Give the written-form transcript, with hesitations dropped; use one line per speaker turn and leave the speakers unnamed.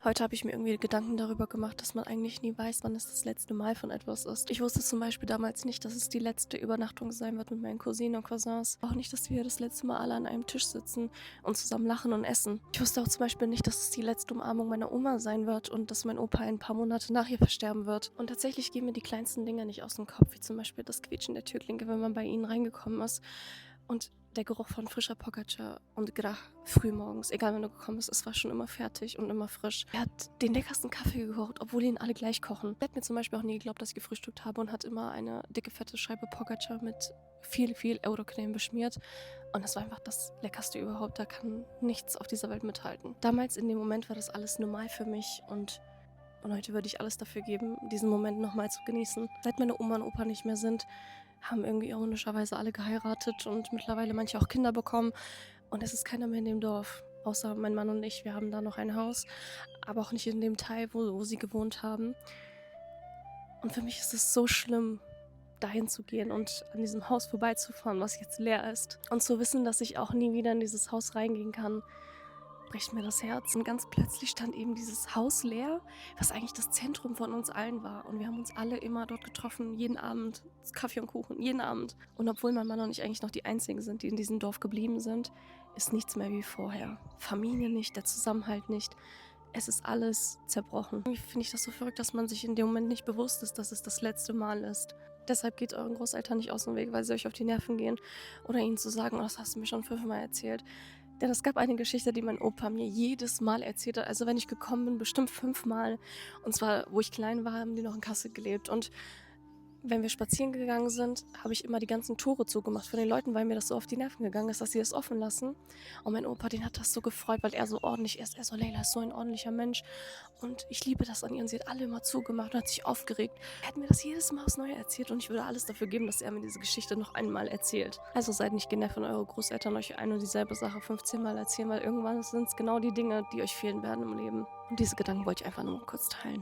Heute habe ich mir irgendwie Gedanken darüber gemacht, dass man eigentlich nie weiß, wann es das letzte Mal von etwas ist. Ich wusste zum Beispiel damals nicht, dass es die letzte Übernachtung sein wird mit meinen Cousinen und Cousins. Auch nicht, dass wir das letzte Mal alle an einem Tisch sitzen und zusammen lachen und essen. Ich wusste auch zum Beispiel nicht, dass es die letzte Umarmung meiner Oma sein wird und dass mein Opa ein paar Monate nach ihr versterben wird. Und tatsächlich gehen mir die kleinsten Dinge nicht aus dem Kopf, wie zum Beispiel das Quietschen der Türklinke, wenn man bei ihnen reingekommen ist. Und der Geruch von frischer Pogača und Grach frühmorgens, egal wann du gekommen bist, es war schon immer fertig und immer frisch. Er hat den leckersten Kaffee gekocht, obwohl ihn alle gleich kochen. Er hat mir zum Beispiel auch nie geglaubt, dass ich gefrühstückt habe und hat immer eine dicke, fette Scheibe Pogača mit viel Eurocreme beschmiert. Und das war einfach das Leckerste überhaupt. Da kann nichts auf dieser Welt mithalten. Damals in dem Moment war das alles normal für mich und heute würde ich alles dafür geben, diesen Moment nochmal zu genießen. Seit meine Oma und Opa nicht mehr sind, haben irgendwie ironischerweise alle geheiratet und mittlerweile manche auch Kinder bekommen. Und es ist keiner mehr in dem Dorf, außer mein Mann und ich. Wir haben da noch ein Haus, aber auch nicht in dem Teil, wo sie gewohnt haben. Und für mich ist es so schlimm, dahin zu gehen und an diesem Haus vorbeizufahren, was jetzt leer ist. Und zu wissen, dass ich auch nie wieder in dieses Haus reingehen kann, bricht mir das Herz. Und ganz plötzlich stand eben dieses Haus leer, was eigentlich das Zentrum von uns allen war. Und wir haben uns alle immer dort getroffen, jeden Abend, Kaffee und Kuchen, jeden Abend. Und obwohl mein Mann und ich eigentlich noch die Einzigen sind, die in diesem Dorf geblieben sind, ist nichts mehr wie vorher. Familie nicht, der Zusammenhalt nicht. Es ist alles zerbrochen. Irgendwie finde ich das so verrückt, dass man sich in dem Moment nicht bewusst ist, dass es das letzte Mal ist. Deshalb geht euren Großeltern nicht aus dem Weg, weil sie euch auf die Nerven gehen. Oder ihnen zu sagen, oh, das hast du mir schon 5-mal erzählt. Denn es gab eine Geschichte, die mein Opa mir jedes Mal erzählt hat. Also wenn ich gekommen bin, bestimmt 5-mal. Und zwar, wo ich klein war, haben die noch in Kassel gelebt. Und wenn wir spazieren gegangen sind, habe ich immer die ganzen Tore zugemacht von den Leuten, weil mir das so auf die Nerven gegangen ist, dass sie das offen lassen. Und mein Opa, den hat das so gefreut, weil er so ordentlich ist. Er so, Leila ist so ein ordentlicher Mensch. Und ich liebe das an ihr. Und sie hat alle immer zugemacht und hat sich aufgeregt. Er hat mir das jedes Mal aufs Neue erzählt und ich würde alles dafür geben, dass er mir diese Geschichte noch einmal erzählt. Also seid nicht genervt, wenn eure Großeltern euch eine und dieselbe Sache 15 Mal erzählen, weil irgendwann sind es genau die Dinge, die euch fehlen werden im Leben. Und diese Gedanken wollte ich einfach nur mal kurz teilen.